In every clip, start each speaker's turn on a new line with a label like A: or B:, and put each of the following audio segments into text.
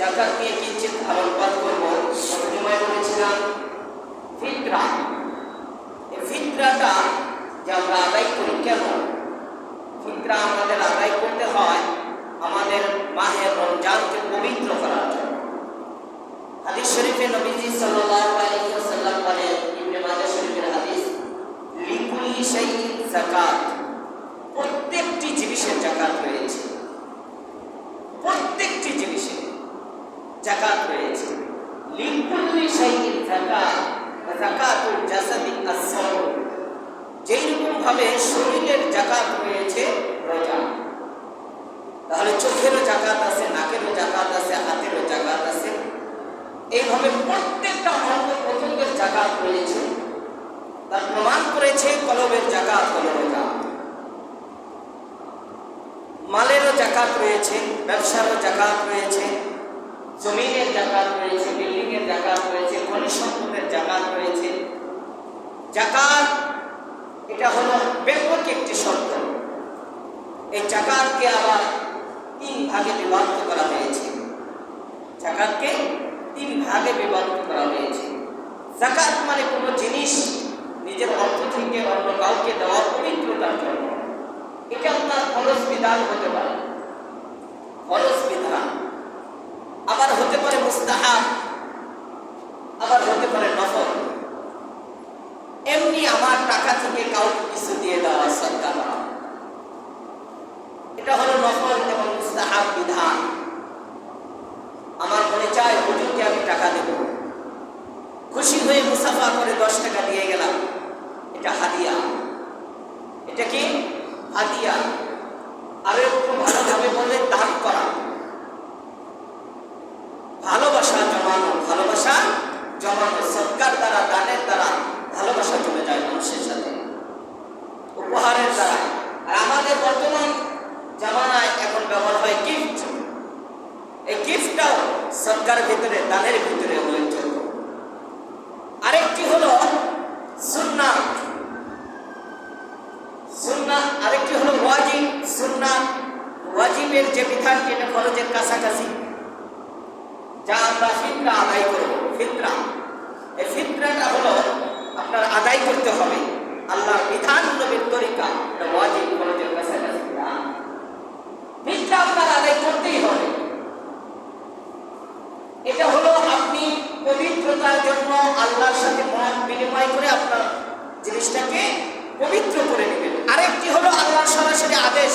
A: জাকাত নিয়ে কিঞ্চিত আলোকপাত করব। প্রথমে বলেছিলাম ফিতরা। এই ফিতরাটা যে আমরা আদায় করি কেন? ফিতরা আমাদের আদায় করতে হয় আমাদের মাহে রমজানকে পবিত্র করার জন্য। হাদিস শরীফে নবীজি সাল্লাল্লাহু আলাইহি ওয়াসাল্লাম বলেন, ইবনে মাজাহ শরীফের হাদিস, লিকুল্লি শাইইন যাকাত, প্রত্যেকটি জিনিসের যাকাত রয়েছে। প্রত্যেকটি জিনিসের যাকাত রয়েছে। লিকুল্লি শাইইন যাকাত, যাকাতুল জাসাদি আস-সাওম, যেরকম ভাবে শরীরের যাকাত রয়েছে রোজা, তাহলে চোখেরও যাকাত আছে, নাকেরও যাকাত আছে, হাতেরও যাকাত আছে। এইভাবে প্রত্যেকটা অঙ্গ প্রত্যঙ্গের যাকাত রয়েছে। তার প্রমাণ করেছে কলবের যাকাত হলো রোজা। মালেরও যাকাত রয়েছে, ব্যবসারও যাকাত রয়েছে, জমিনের যাকাত রয়েছে, বিল্ডিং এর যাকাত রয়েছে, খনিজ সম্পদের যাকাত রয়েছে। যাকাত এটা হলো ব্যাপক একটি শব্দ। এই যাকাতকে আবার 3 ভাগে বিভক্ত করা হয়েছে। যাকাতকে 3 ভাগে বিভক্ত করা হয়েছে। যাকাত মানে কোনো জিনিস নিজের অর্থ থেকে অন্য কাউকে দেওয়া পবিত্রতার জন্য। এটা আপনার ফরজ বিধান হতে পারে, ফরজ বিধান, আবার হতে পারে মুস্তাহাব, আবার হতে পারে নফল। এমনি আমার টাকা থেকে কাউকে কিছু দিয়ে দেওয়া, সদকা দেওয়া, এটা হলো নফল এবং মুস্তাহাব বিধান। আমার মনে চায় হুজুরকে আমি টাকা দেব, খুশি হয়ে মুসাফা করে 10 টাকা দিয়ে গেলাম, এটা হাদিয়া। এটা কি হাদিয়া। আর একটু ভালোভাবে বলে দান করা, ভালোবাসা জমানো, ভালোবাসা জমানো। সদকার দ্বারা, দানের দ্বারা ভালোবাসা জমে যায় মানুষের সাথে, উপহারের দ্বারা। আর আমাদের বর্তমান জামানায় এখন ব্যবহার হয় গিফট। এই গিফটটাও সদকার ভিতরে, দানের ভিতরে রয়েছে। আরেকটি হলো সুন্নাত, সুন্নাত। আরেকটি হলো ওয়াজিব। সুন্নাত ওয়াজিবের যে বিধান, যেটা ফরজের কাছাকাছি, যা আমরা ফিতরা আদায় করব। ফিতরা, এই ফিতরাটা হলো আপনার আদায় করতে হবে আল্লাহর বিধান, নবীর তরিকা। এটা ওয়াজিব, ফরজের কাছাকাছি। ফিতরা আপনার আদায় করতেই হবে। এটা হলো আপনি পবিত্রতার জন্য আল্লাহর সাথে মত বিনিময় করে আপনার জিনিসটাকে পবিত্র করে নেবেন। আরেকটি হলো আল্লাহর সরাসরি আদেশ,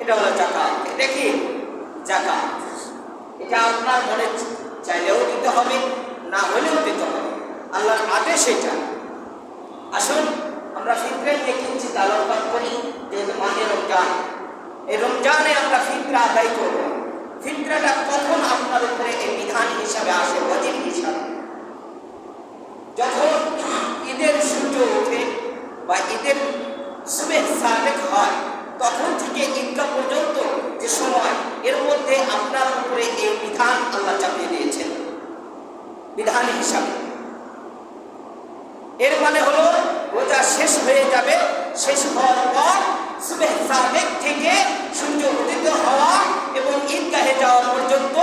A: এটা হলো যাকাত। দেখি যাকাত, এটা আপনার মনে চাইলেও দিতে হবে, না হলেও দিতে হবে, আল্লাহর আদেশ এটা। আসুন আমরা ফিতরা নিয়ে কিঞ্চিত আলোকপাত করি। যেহেতু মাহে রমজান, এই রমজানে আমরা ফিতরা আদায় করব। ফিতরাটা কখন আপনার উপরে এই বিধান হিসাবে আসে, ওয়াজিব হিসাবে? যখন ঈদের সূর্য ওঠে বা ঈদের সুবহ সাদেক হয়, তখন থেকে ঈদগাহ পর্যন্ত যে সময়, এর মধ্যে আপনার উপরে এই বিধান আল্লাহ চাপিয়ে দিয়েছেন বিধান হিসাবে। এর মানে হলো রোজা শেষ হয়ে যাবে, শেষ হওয়ার পর সুবহ সাদেক থেকে সূর্য উদিত হওয়া এবং ঈদগাহে যাওয়া পর্যন্ত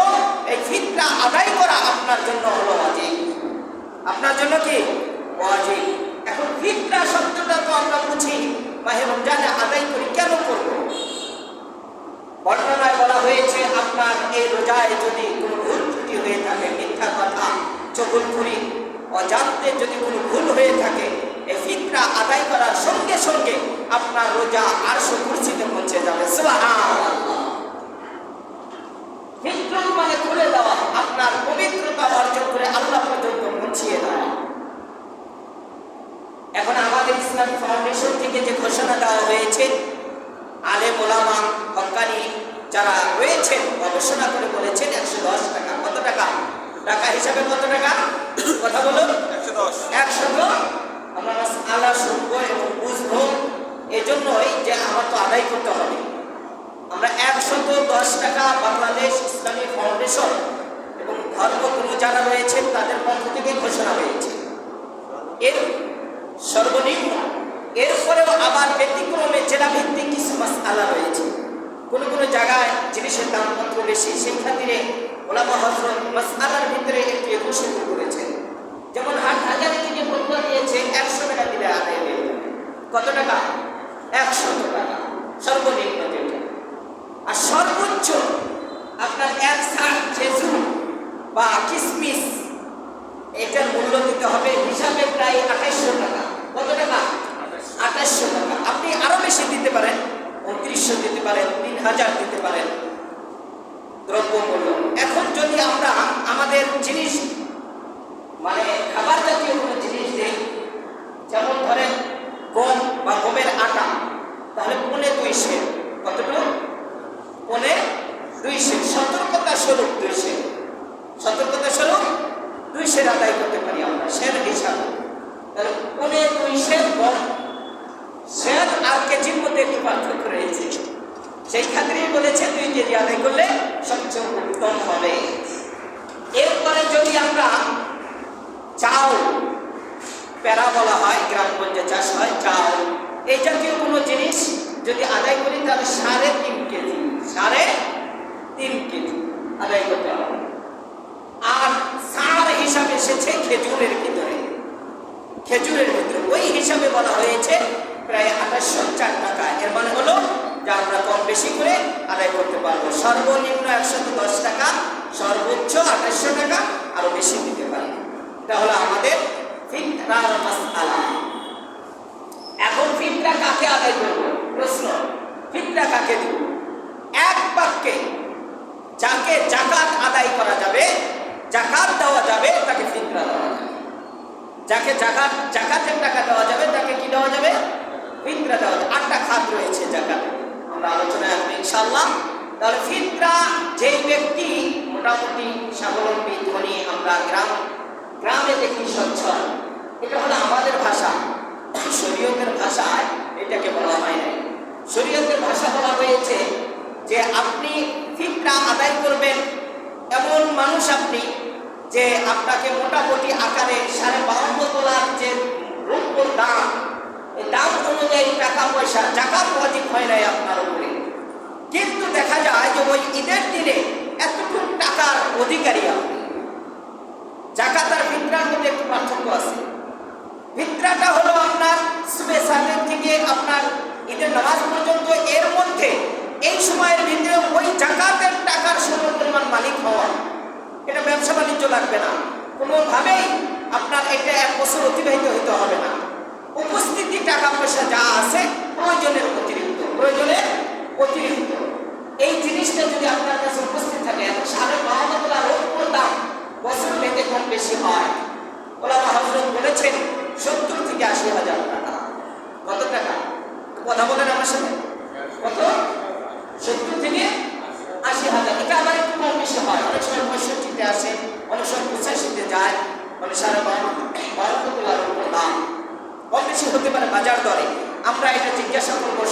A: এই ফিতরা আদায় করা আপনার জন্য হলো ওয়াজিব। আপনার জন্য কি ওয়াজিব। এখন ফিতরা শব্দটা তো আমরা বুঝি, মাহে রমজানে আদায় করি, কেন করব? বর্ণনায় বলা হয়েছে আপনার এই রোজায় যদি কোনো ভুল ত্রুটি হয়ে থাকে, মিথ্যা কথা, চগলখুরি, অজান্তে যদি কোনো ভুল হয়ে থাকে, এই ফিতরা আদায় করার সঙ্গে সঙ্গে আপনার রোজা আরশ কুরসিতে পৌঁছে যাবে। সুবহানাল্লাহ। ফিতরা মানে খুলে দেওয়া, আপনার পবিত্রতা অর্জন করে আল্লাহ পর্যন্ত পৌঁছিয়ে দেওয়া। এখন আমাদের ইসলামিক ফাউন্ডেশন থেকে যে ঘোষণা দেওয়া হয়েছে, আলেম ওলামা হক্কানি যারা রয়েছেন গবেষণা করে বলেছেন 110 টাকা। কত টাকা? টাকা হিসাবে কত টাকা? কথা বলুন। 110। আমরা আল্লাহ শুনবো এবং বুঝবো, এজন্যই যে আমার তো আদায় করতে হবে। আমরা 110 টাকা বাংলাদেশ ইসলামিক ফাউন্ডেশন এবং ধর্মগুরু যারা রয়েছেন তাদের পক্ষ থেকে ঘোষণা হয়েছে। এর সর্বনিম্ন, এরপরেও আবার ব্যতিক্রমে জেলা ভিত্তিক কিছু মাসআলা রয়েছে। কোনো কোনো জায়গায় জিনিসের দাম কত বেশি, সেই খাতিরে ওলামা হযরত মাসআলার ভিতরে একটি ঘোষণা করেছেন, যেমন হাজারি থেকে ফতোয়া দিয়েছে 100 টাকা দিলে আদায় হয়ে যাবে। কত টাকা? 100 টাকা সর্বনিম্ন যেটা। আর সর্বোচ্চ আপনার এক ছাড় খেজুর বা কিশমিশ এটার মূল্য দিতে হবে হিসাবে প্রায় 2800 টাকা। কত টাকা? 2800 টাকা। আপনি আরো বেশি দিতে পারেন, 2900 দিতে পারেন, 3000 দিতে পারেন দ্রব্য মূল্য। এখন যদি আমরা আমাদের জিনিস মানে খাবার জাতীয় কোনো জিনিস দিই, যেমন ধরেন গম বা গমের আটা, তাহলে 2.5 সের। কতটুকু? 2.5 সের। সতর্কতা স্বরূপ 2 সের, সতর্কতা স্বরূপ 2 সের আদায় করতে পারি আমরা সের হিসাবে। তাহলে 2.5 সের গম। সের আর কেজির মধ্যে একটু পার্থক্য রয়েছে, সেই ক্ষেত্রেই বলেছে 2 কেজি আদায় করলে সবচেয়ে উত্তম হবে। এরপরে যদি আমরা চাউল, প্যারা বলা হয়, গ্রামগঞ্জে চাষ হয় চাউল, এই জাতীয় কোনো জিনিস যদি আদায় করি তাহলে 3.5 কেজি, 3.5 কেজি আদায় করতে হবে। আর সার হিসাবে এসেছে খেজুরের ভিতরে, খেজুরের ভিতরে ওই হিসাবে বলা হয়েছে প্রায় 2804 টাকা। এর মানে হলো যে আমরা কম বেশি করে আদায় করতে পারবো। সর্বনিম্ন 110 টাকা, সর্বোচ্চ 2800 টাকা, আরো বেশি দিতে পারি। এটা হলো আমাদের ফিতরার মাসআলা। এখন ফিতরা কাকে আদায় করব? প্রশ্ন, ফিতরা কাকে দিব? এক বাক্যে যাকে যাকাত আদায় করা যাবে, যাকাত দেওয়া যাবে, তাকে ফিতরা দেওয়া যাবে। যাকে যাকাতের টাকা দেওয়া যাবে তাকে কি দেওয়া যাবে? ফিতরা দেওয়া যাবে। 8টা খাত রয়েছে যাকাতে, আমরা আলোচনায় আসবো ইনশাআল্লাহ। তাহলে ফিতরা যেই ব্যক্তি মোটামুটি স্বাবলম্বী, ধনী, আমরা গ্রামে দেখি সচ্ছল, এটা হলো আমাদের ভাষা। শরীয়তের ভাষায় এটাকে বলা হয় নাই। শরীয়তের ভাষা বলা হয়েছে যে আপনি ফিতরা আদায় করবেন এমন মানুষ আপনি যে আপনাকে মোটামুটি আকারে 52.5 তোলার যে রূপোর দাম, এই দাম অনুযায়ী টাকা পয়সা যাকাত ওয়াজিব হয় নাই আপনার উপরে। কিন্তু দেখা যায় যে ওই ঈদের দিনে এতটুকু টাকার অধিকারী আপনি। যাকাত আর ফিতরার মধ্যে একটু পার্থক্য আছে। ফিতরাটা হলো আপনার সুবে সাদের থেকে আপনার ঈদের নামাজ পর্যন্ত, এর মধ্যে এই সময়ের ভিতরে ওই যাকাতের টাকার সমপরিমাণ মালিক হওয়া। এটা ব্যবসা বাণিজ্য লাগবে না, কোনোভাবেই আপনার এটা 1 বছর অতিবাহিত হতে হবে না। উপস্থিতি টাকা পয়সা যা আছে প্রয়োজনের অতিরিক্ত, প্রয়োজনের অতিরিক্ত এই জিনিসটা যদি আপনার কাছে উপস্থিত থাকে, 52.5 তোলার রৌপ্যর দাম বছর ভেদে কম বেশি হয়। ওলামা হযরত বলেছেন 70 থেকে 80,000 টাকা। কত টাকা? কথা বলেন আমার সাথে। কত? 70 থেকে 80,000। এটা আবার একটু কম বেশি হয়, অনেক সময় 65-তে আসে, অনেক সময় 85-তে যায়, মানে 52.5 তোলার উপর দাম কম বেশি হতে পারে বাজার দরে। আমরা এটা জিজ্ঞাসা করবো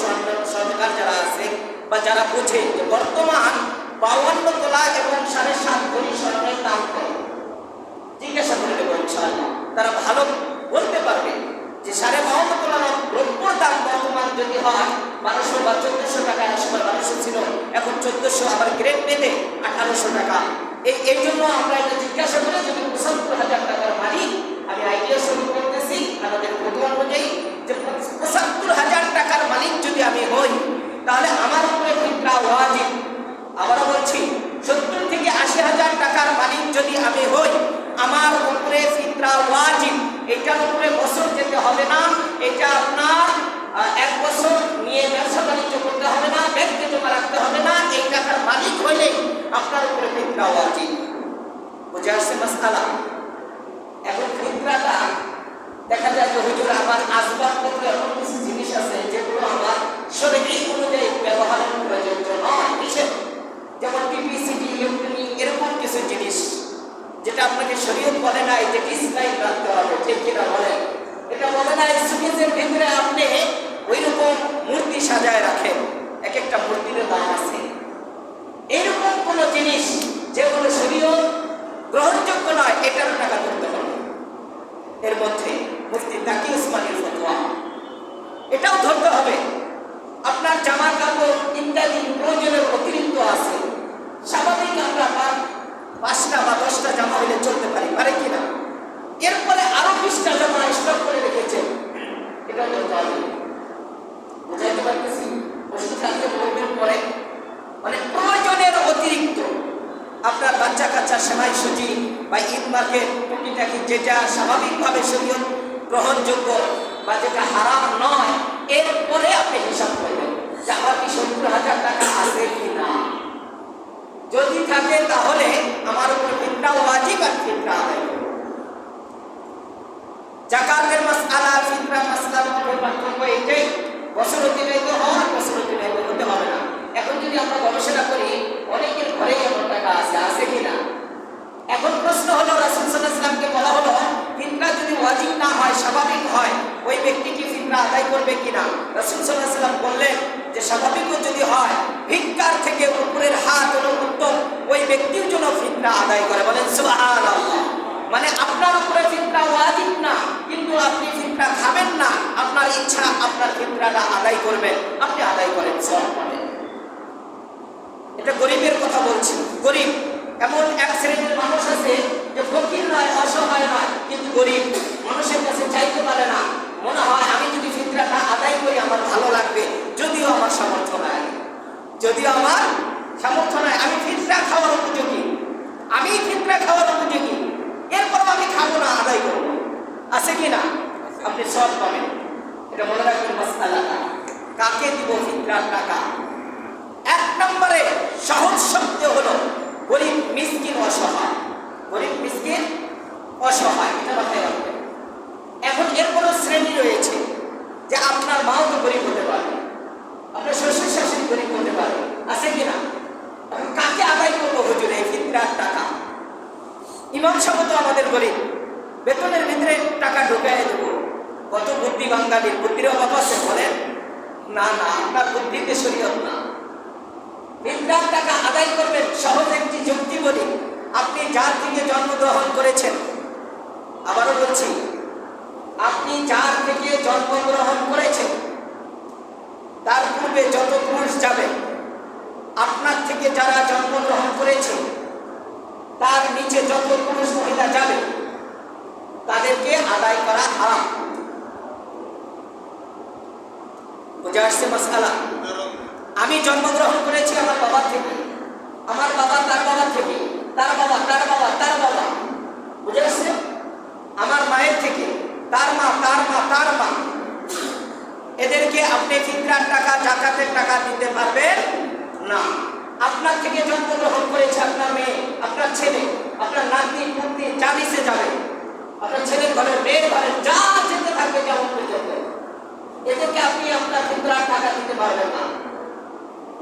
A: সরকার যারা আছে বা যারা বোঝে যে বর্তমান 52 তোলা এবং 7.5 ভরি স্বর্ণের দাম কত, জিজ্ঞাসা করে দেবো ইনশাআল্লাহ। তারা ভালো বলতে পারবে যে 52.5 তোলার রৌপ্যর দাম বর্তমান যদি হয় 1200 বা 1400 টাকা, এক সময় 1200 ছিল, এখন 1400, আবার গ্রেড পেতে 1800 টাকা। এই জন্য আমরা এটা জিজ্ঞাসা করে যদি 75,000 টাকার মালিক, আমি আইডিয়া শুরু করতেছি আমাদের ফতোয়া অনুযায়ী, যে 75,000 টাকার মালিক যদি আমি হই তাহলে আমার উপরে ফিতরা ওয়াজিব। আবারও বলছি, 70 থেকে 80,000 টাকার মালিক যদি আমি হই, আমার উপরে ফিতরা ওয়াজিব। এটার উপরে বছর যেতে হবে না, এটা আপনার 1 বছর নিয়ে ব্যবসা বাণিজ্য করতে হবে না, ব্যাংকে জমা রাখতে হবে না, এই টাকার মালিক হইলে আপনার উপরে ফিতরা ওয়াজিব। বুঝে আসছে মাসআলা? এখন ফিতরাটা দেখা যায় যে হুজুর আমার আসবাবপত্র এমন কিছু জিনিস আছে যেগুলো আমার শরীয়ত অনুযায়ী ব্যবহারের প্রয়োজন নয়, যেমন টিভিসিডি, ইলেকট্রনিক, এরকম কিছু জিনিস যেটা আপনাকে শরীয়ত বলে না যে ডিসপ্লাইন রাখতে হবে, ঠিক কিনা বলেন? এটা বলে না সুকেজের ভিতরে আপনি ওই রকম মূর্তি সাজায় রাখেন, এক একটা মূর্তির দাম আছে। এইরকম কোন জিনিস যেগুলো শরীয়ত গ্রহণযোগ্য নয়, এটারও টাকা ধরতে হবে। এর মধ্যে মুফতি তাকি উসমানীর ফতোয়া, এটাও ধরতে হবে। আপনার জামা কাপড় ইত্যাদি প্রয়োজনের অতিরিক্ত আছে, স্বাভাবিক আমরা আপনার বাচ্চা কাচ্চা সেমাই সুজি বা ঈদ মার্কেট টুকিটাকি যেটা স্বাভাবিকভাবে শরীয়ত গ্রহণযোগ্য বা যেটা হারাম নয়, এরপরে আপনি হিসাব করবেন যে আমার কি 70,000 টাকা আছে কি না। যদি থাকে তাহলে আমার উপর ফিতরা ওয়াজিব আর ফিতরা আদায় করব। যাকাতের মাসআলা ফিতরা মাসআলার মধ্যে পার্থক্য এটাই, বছর অতিবাহিত হওয়ার বছর অতিবাহিত হতে হবে না। এখন যদি আমরা গবেষণা করি অনেকের ঘরে এমন টাকা আছে কিনা। এখন প্রশ্ন হলো রাসূল সাল্লাল্লাহু আলাইহি ওয়াসাল্লামকে বলা হলো ফিতরা যদি ওয়াজিব না হয়, স্বাভাবিক হয়, ওই ব্যক্তি কি ফিতরা আদায় করবে কিনা। রাসূল সাল্লাল্লাহু আলাইহি ওয়াসাল্লাম বললেন যে স্বাভাবিকও যদি হয়, ভিক্ষার থেকে উপরের হাত হলো উত্তম, ওই ব্যক্তির জন্য ফিতরা আদায় করে। বলেন সুবহানাল্লাহ। মানে আপনার উপরে ফিতরা ওয়াজিব না, কিন্তু আপনি ফিতরা খাবেন না, আপনার ইচ্ছা আপনার ফিতরাটা আদায় করবেন, আপনি আদায় করেন, সওয়াব পাবেন। এটা গরিবের কথা বলছি। গরিব এমন এক শ্রেণীর মানুষ আছে যে ফকির নয়, অসহায় নয়, কিন্তু গরিব, মানুষের কাছে চাইতে পারে না। মনে হয় আমি যদি ফিতরাটা আদায় করি আমার ভালো লাগবে, যদিও আমার সামর্থ্য নাই, যদিও আমার সামর্থ্য নাই, আমি ফিতরা খাওয়ার উপযোগী, আমি ফিতরা খাওয়ার উপযোগী, এরপর আমি খাবো না, আদায় করবো। আছে কি না? আপনি সওয়াব পাবেন। এটা মনে রাখবেন মাসআলাটা। কাকে দিব ফিতরার টাকা? এক নম্বরে সহজ শব্দ হলো গরিব, মিসকিন, অসহায়। গরিব, মিসকিন, অসহায়, এটা মাথায় রাখবেন। এখন এরপরও শ্রেণী রয়েছে যে আপনার মাও তো গরিব হতে পারে, আপনার শ্বশুর শাশুড়ি গরিব হতে পারে, আছে কিনা? কাকে আদায় করবো হুজুর এই ফিতরার টাকা? ইমাম সাহেব তো আমাদের গরিব, বেতনের ভিতরে টাকা ঢুকাই দেবো। কত বুদ্ধি বাঙালির, বুদ্ধির অভাব আছে বলেন? না না, আপনার বুদ্ধিতে শরীয়ত না। ফিতরার টাকা আদায় করবেন, সহজ একটি যুক্তি বলি। আপনি যার থেকে জন্মগ্রহণ করেছেন, আবারও বলছি, আপনি যার থেকে জন্মগ্রহণ করেছেন তার পূর্বে যত পুরুষ যাবে, আপনার থেকে যারা জন্মগ্রহণ করেছে তার নিচে যত পুরুষ মহিলা যাবে, তাদেরকে আদায় করা হারাম। বুঝে আসছে মাসআলা? আমি জন্মগ্রহণ করেছি আমার বাবা থেকে, আমার বাবা তার বাবা থেকে, তার বাবা তার বাবা তার বাবা, বুঝে আসছে? আমার মায়ের থেকে, তার মা তার মা তার মা, এদেরকে আপনি ফিতরার টাকা, যাকাতের টাকা দিতে পারবেন না। আপনার থেকে জন্মগ্রহণ করেছে আপনার মেয়ে, আপনার ছেলে, আপনার নাতি পুত্রী, যা দিতে যাবে, আপনার ছেলের ঘরে, মেয়ের ঘরে, যা যেতে থাকবে যেমন পর্যন্ত, এদেরকে আপনি আপনার ফিতরার টাকা দিতে পারবেন না।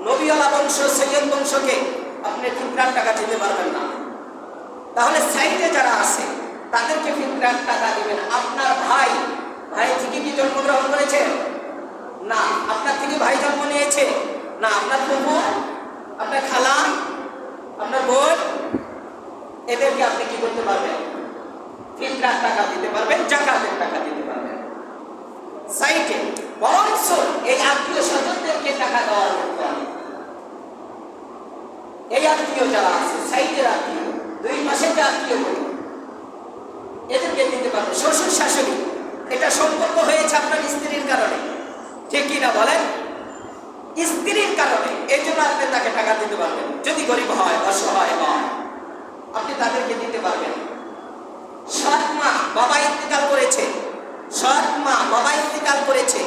A: নবীওয়ালা বংশ, সৈয়দ বংশকে আপনি ফিতরার টাকা দিতে পারবেন না। তাহলে সাইডে যারা আছে তাদেরকে ফিতরার টাকা দিবেন। আপনার ভাই, ভাই থেকে কি জন্মগ্রহণ করেছে? না। আপনার থেকে ভাই জন্ম নিয়েছে? না। আপনার ফুফু, আপনার খালা, আপনার বোন, এদেরকে আপনি কি করতে পারবেন? ফিতরার টাকা দিতে পারবেন, যাকাতের টাকা দিতে পারবেন। সাইডে বরঞ্চ এই আত্মীয় স্বজনদেরকে টাকা দেওয়ার মতো, এই আত্মীয় যারা আছে, সাইডের আত্মীয়, দুই মাসের যে আত্মীয় বলি, এদেরকে দিতে পারবেন। শ্বশুর শাশুড়ি, এটা সম্পর্ক হয়েছে আপনার স্ত্রীর কারণে, ঠিক কিনা বলেন? স্ত্রীর কারণে, এই জন্য আপনি তাকে টাকা দিতে পারবেন। যদি গরিব হয়, অসহায় হয়, আপনি তাদেরকে দিতে পারবেন। সৎ মা, বাবা ইন্তেকাল করেছে, সৎ মা বাবা ইন্তেকাল করেছে,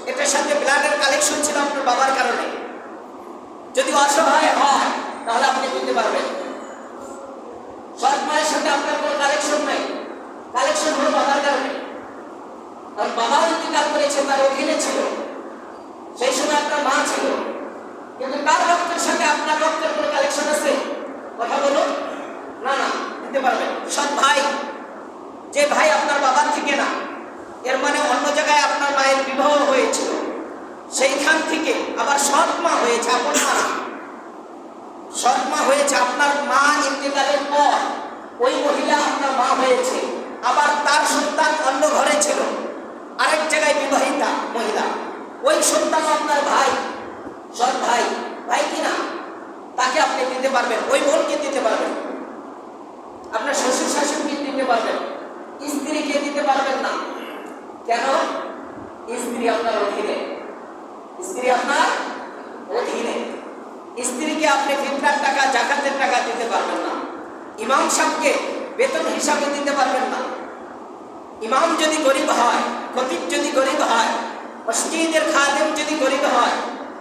A: এটার সাথে ব্লাডের কালেকশন ছিল আপনার বাবার কারণে, যদি অসহায় হয় তাহলে আপনি দিতে পারবেন। সৎ মায়ের সাথে আপনার কোনো কালেকশন নাই, কালেকশন হলো বাবার কারণে, কারণ বাবা ইন্তেকাল করেছে, তার অধীনে ছিল, সেই সময় আপনার মা ছিল, কিন্তু তার রক্তের সাথে আপনার রক্তের কোনো কালেকশন আছে? কথা বলুন না। না, দিতে পারবেন। সৎ ভাই, যে ভাই আপনার বাবার থেকে না, এর মানে অন্য জায়গায় আপনার মায়ের বিবাহ হয়েছিল, সেইখান থেকে আবার সৎ মা হয়েছে, আপনার মা, সৎ মা হয়েছে আপনার মা ইন্তেকালের পর, ওই মহিলা আপনার মা হয়েছে, আবার তার সন্তান অন্য ঘরে ছিল, আরেক জায়গায় বিবাহিতা মহিলা, ওই সন্তান আপনার ভাই, সৎ ভাই, ভাই কিনা, তাকে আপনি দিতে পারবেন। ওই বোনকে দিতে পারবেন, আপনার শ্বশুর শাশুড়িকে দিতে পারবেন, স্ত্রীকে দিতে পারবেন না। কেন? স্ত্রী আপনার অধীনে, স্ত্রী আপনার অধীনে, স্ত্রীকে আপনি ফিতরার টাকা, যাকাতের টাকা দিতে পারবেন না। ইমাম সাহেবকে বেতন হিসাবে দিতে পারবেন না। ইমাম যদি গরিব হয়, খতিব যদি গরিব হয়, মসজিদের খাদেম যদি গরিব হয়,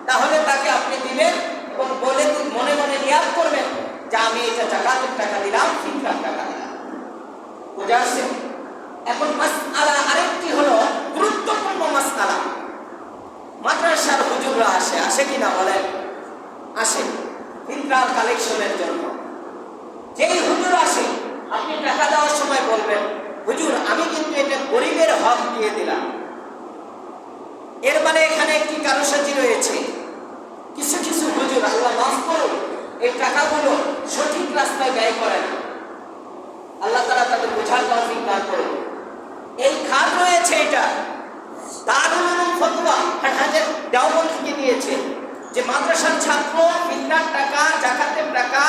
A: তাহলে তাকে আপনি দিবেন এবং বলে মনে মনে নিয়াত করবেন যে আমি এটা জাকাতের টাকা দিলাম, ফিতরার টাকা দিলাম। বুঝা আসছে? এখন মাসআলা আরেকটি হলো গুরুত্বপূর্ণ মাসআলা। মাদ্রাসার হুজুররা আসে কিনা বলেন? আসে ফিতরার কালেকশনের জন্য। যেই হুজুর আসে, আপনি টাকা দেওয়ার সময় বলবেন, হুজুর আমি কিন্তু এটা গরিবের হক দিয়ে দিলাম। এর মানে এখানে একটি কারসাজি রয়েছে। কিছু কিছু হুজুর, আল্লাহ মাফ করুন, এই টাকাগুলো সঠিক রাস্তায় ব্যয় করে না। আল্লাহ তাআলা তাদের বোঝার তৌফিক দান করুন। এই খাত রয়েছে, এটা দারুল উলুম ফতোয়া হাটহাজার দেওবন্দ থেকে দিয়েছে যে মাদ্রাসার ছাত্র ফিতরার টাকা, জাকাতের টাকা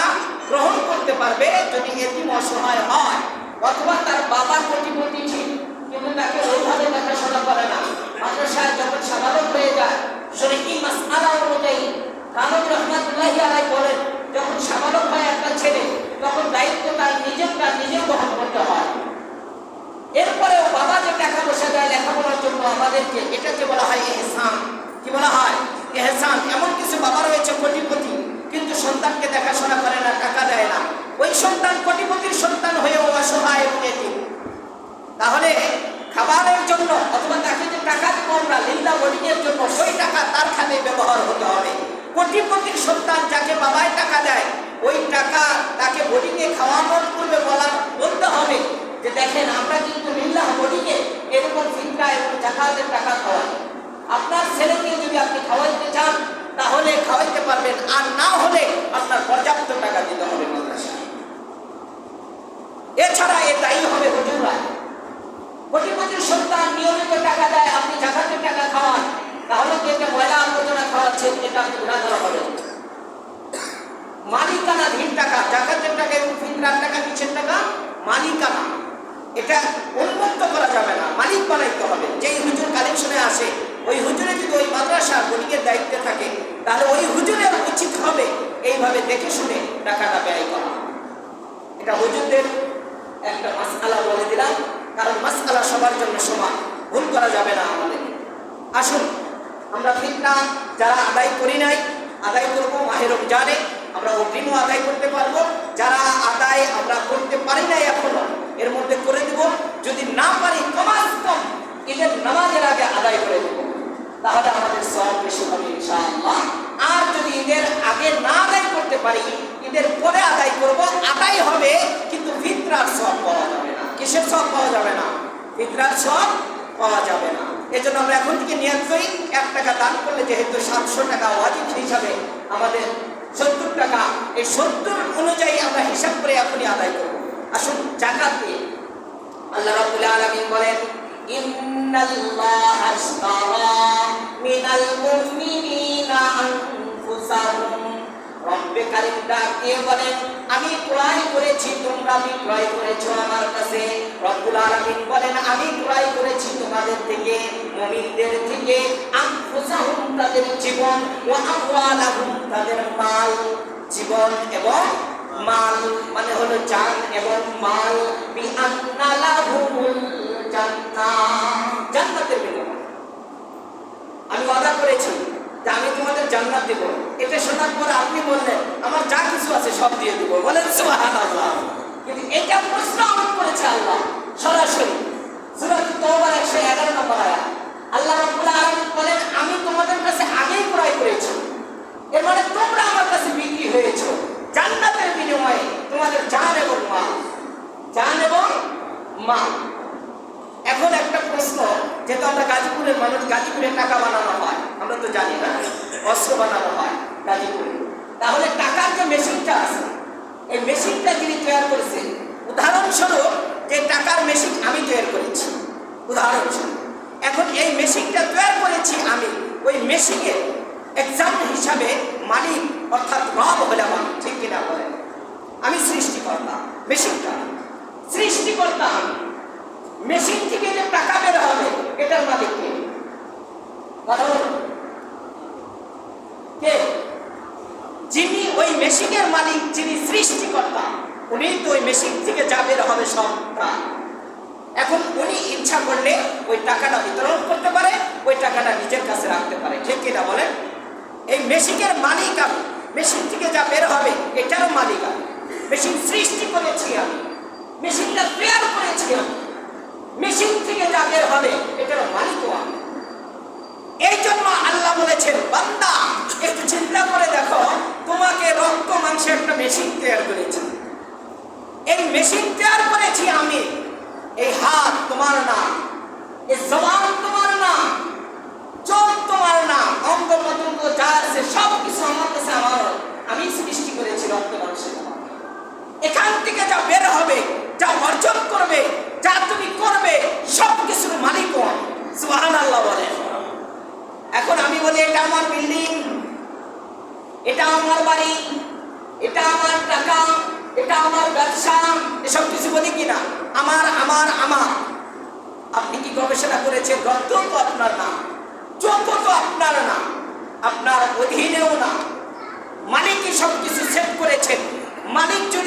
A: গ্রহণ করতে পারবে যদি এতিম অসহায় হয় অথবা তার বাবা কোটিপতি ঠিক কিন্তু তাকে ওইভাবে দেখাশোনা করে না। মাদ্রাসায় যখন সাধারণ হয়ে যায়, শরীয়ী মাসআলা অনুযায়ী কানবী রাহমাতুল্লাহি আলাইহি বলেন, যখন সাধারণ হয় একটা ছেলে, তখন দায়িত্ব তার নিজের বহন করতে হয়। এরপরেও বাবা যে টাকা পয়সা দেয় লেখাপড়ার জন্য আমাদেরকে, এটাকে বলা হয় ইহসান। কি বলা হয়? ইহসান। এমন কিছু বাবা রয়েছে কোটিপতি, কিন্তু সন্তানকে দেখাশোনা করে না, টাকা দেয় না। ওই সন্তান কোটিপতির সন্তান হয়েও অসহায় এবং এতিম। তাহলে খাবারের জন্য অথবা তাকে যে টাকা দিব আমরা লিল্লাহ ওয়ালিদের জন্য, ওই টাকা তার খাতে ব্যবহার হতে হবে। কোটিপতির সন্তান যাকে বাবায় টাকা দেয়, ওই টাকা তাকে বোর্ডিংয়ে খাওয়ানোর পূর্বে বলতে হবে যে দেখেন আমরা কিন্তু লিল্লাহ ওয়ালিকে এরকম ফিতরা এবং জাকাতের টাকা খাওয়াই। আপনার ছেলেকে যদি আপনি খাওয়াইতে চান তাহলে খাওয়াইতে পারবেন, আর না হলে আপনার পর্যাপ্ত টাকা দিতে হবে মাদ্রাসায়। এছাড়া এ দায়ী হবে হুজুররা। কোটিপতির সন্তান নিয়মিত টাকা দেয়, আপনি জাকাতের টাকা খাওয়ান, তাহলে কি একটা ময়লা আবর্জনা খাওয়াচ্ছেন, এটা আপনি গুনাহ করা হবে। মালিকানাধীন টাকা, জাকাতের টাকা এবং ফিতরার টাকা কিসের টাকা? মালিকানা। এটা উন্মুক্ত করা যাবে না, মালিক বানাইতে হবে। যেই হুজুর কালেকশনে আসে, ওই হুজুরে যদি ওই মাদ্রাসার বোর্ডিংয়ের দায়িত্বে থাকে, তাহলে ওই হুজুরের উচিত হবে এইভাবে দেখে শুনে টাকাটা ব্যয় করা। এটা হুজুরদের একটা মাসআলা বলে দিলাম, কারণ মাসআলা সবার জন্য সমান, ভুল করা যাবে না আমাদের। আসুন আমরা ফিতরা যারা আদায় করি নাই আদায় করব। মাহে রমজানে আমরা অগ্রিমও আদায় করতে পারবো। যারা আদায় আমরা করতে পারি নাই এখনো, এর মধ্যে করে দেব। যদি না পারি কমাস কম ঈদের নামাজের আগে আদায় করে দেব, তাহলে আমাদের সওয়াব বেশি হবে ইনশাআল্লাহ। আর যদি ঈদের আগে না আদায় করতে পারি, ঈদের পরে আদায় করব। আদায় হবে কিন্তু ফিতরার সওয়াব পাওয়া যাবে না। কিসের সওয়াব পাওয়া যাবে না? ফিতরার সওয়াব পাওয়া যাবে না। এজন্য আমরা এখন থেকে নিয়ত করি, 1 টাকা দান করলে যেহেতু 700 টাকা ওয়াজিব হিসাবে আমাদের 70 টাকা, এই 70 অনুযায়ী আমরা হিসাব করে এখনই আদায় করব। আসুন জাকাত দিয়ে। আল্লাহ রাব্বুল আলামিন বলেন, ইন্নাল্লাহা আশতারা মিনাল মুমিনিনা আনফুসাহুম। রব্বে কারীম ডাকে বলেন, আমি ক্রয় করেছি, তোমরা বিক্রয় করেছো আমার কাছে। রব্বুল আলামিন বলেন, আমি ক্রয় করেছি তোমাদের থেকে, মুমিনদের থেকে, আনফুসাহুম তাদের জীবন, ওয়া আমওয়ালাহুম তাদের মাল। জীবন এবং মাল মানে হলো জান এবং মাল। বিআন্না লাহুমুল জান্নাহ, জান্নাতের বিনিময়। আমি ওয়াদা করেছি যে আমি তোমাদের জান্নাত দেব। এটা শোনার পর আপনি বললেন আমার যা কিছু আছে সব দিয়ে দেব, বলেন সুবহানাল্লাহ। কিন্তু এটা প্রশ্ন আরোপ করেছে আল্লাহ সরাসরি সূরা তাওবার 111 নম্বর আয়াত। আল্লাহ রাব্বুল আলামিন বলেন, আমি তোমাদের কাছে আগেই ক্রয় করেছি, এর মানে তোমরা আমার কাছে বিক্রি হয়েছো জান্নাতের বিনিময়ে, তোমাদের জান এবং মাল। জান এবং মাল। এখন একটা প্রশ্ন, যেহেতু আমরা গাজীপুরের মানুষ, গাজীপুরে টাকা বানানো হয়, আমরা তো জানি না, অস্ত্র বানানো হয় গাজীপুরে। তাহলে টাকার যে মেশিনটা আছে, এই মেশিনটা যিনি তৈরি করেছেন, উদাহরণস্বরূপ যে টাকার মেশিন আমি তৈরি করেছি, উদাহরণস্বরূপ। এখন এই মেশিনটা তৈরি করেছি আমি, ওই মেশিনের এক্সাম্পল হিসাবে মালিক অর্থাৎ রব হলে আমার, ঠিক কিনা বলেন? আমি সৃষ্টিকর্তা, মেশিনটা সৃষ্টিকর্তা আমি। মেশিন থেকে যে টাকা বের হবে এটার মালিক কে? কথা বলুন, কে? যিনি ওই মেশিনের মালিক, যিনি সৃষ্টিকর্তা, উনি তো ওই মেশিন থেকে যা বের হবে সব তার। এখন উনি ইচ্ছা করলে ওই টাকাটা বিতরণ করতে পারে, ওই টাকাটা নিজের কাছে রাখতে পারে। ঠিক কিনা বলেন? এই মেশিনের মালিক আমি, মেশিন থেকে যা বের হবে এটারও মালিক আমি। মেশিন সৃষ্টি করেছি আমি, মেশিনটা তৈরি করেছি আমি, মেশিন থেকে যা বের হবে এটারও মালিকও আমি। এই জন্য আল্লাহ বলেছেন, বান্দা একটু চিন্তা করে দেখো, তোমাকে রক্ত মাংসের একটা মেশিন তৈরি করেছি, এই মেশিন তৈরি করেছি আমি। এই হাত তোমার না, এই জবান তোমার না, চোখ তোমার না, অঙ্গ প্রত্যঙ্গ যা আছে সব কিছু আমার কাছে আমার, আমি সৃষ্টি করেছি রক্ত মাংসের। এখান থেকে যা বের হবে, যা অর্জন করবে, যা তুমি করবে, সব কিছুর মালিকও আমি। সুবহানাল্লাহ বলে। এখন আমি বলি এটা আমার বিল্ডিং, এটা আমার বাড়ি, এটা আমার টাকা, এটা আমার ব্যবসা, এসব কিছু বলি কিনা? আমার আমার আমার। আপনি কি গবেষণা করেছেন? রক্ত তো আপনার না, চোখ তো আপনার না, আপনার অধীনেও না। মালিকই সব কিছু সেট করেছেন। মালিক যদি